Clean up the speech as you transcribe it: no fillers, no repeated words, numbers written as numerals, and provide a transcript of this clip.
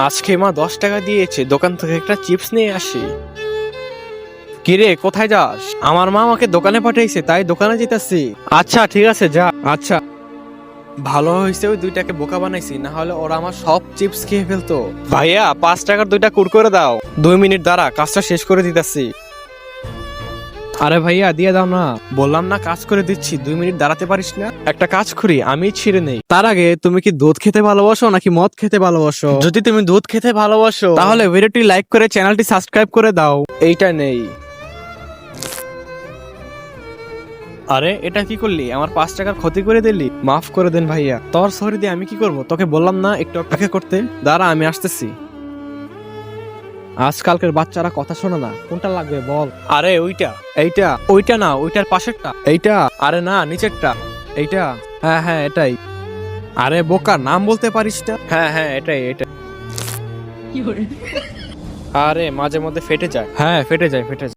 আজকে মা 10 টাকা দিয়েছে, দোকান থেকে একটা চিপস নিয়ে আসি। কিরে, কোথায় যাস? আমার মা আমাকে দোকানে পাঠাইছে, তাই দোকানে যেতেছি। আচ্ছা ঠিক আছে, যা। আচ্ছা, ভালো হয়েছে ওই 2টাকে বোকা বানাইছি, না হলে ওরা আমার সব চিপস খেয়ে ফেলতো। ভাইয়া, 5 টাকার 2টা কুরকুরে দাও। 2 মিনিট দাঁড়া, কাজটা শেষ করে দিতেছি। আরে ভাইয়া, দিয়ে দাও না। বললাম না কাজ করে দিচ্ছি, 2 মিনিট দাঁড়াতে পারিস না? একটা কাজ করি, আমি ছিঁড়ে নেই। তার আগে তুমি কি দুধ খেতে ভালোবাসো নাকি মদ খেতে ভালোবাসো? যদি তুমি দুধ খেতে ভালোবাসো তাহলে ভিডিওটি লাইক করে চ্যানেলটি সাবস্ক্রাইব করে দাও। এইটা নেই। আরে, এটা কি করলি? আমার 5 টাকার ক্ষতি করে দিলি। মাফ করে দেন ভাইয়া। তোর সরি দিয়ে আমি কি করব? তোকে বললাম না একটু অপেক্ষা করতে? দাঁড়া, আমি আসতেছি। আজকালকের বাচ্চারা কথা শোনে না। কোনটা লাগবে বল? আরে ওইটা। এইটা? ওইটা না, ওইটার পাশেরটা। এইটা? আরে না, নিচেরটা। এইটা? হ্যাঁ হ্যাঁ, এটাই। আরে বোকা, নাম বলতে পারিস না? হ্যাঁ হ্যাঁ, এটাই এটা। আরে মাঝে মধ্যে ফেটে যায়। হ্যাঁ, ফেটে যায়।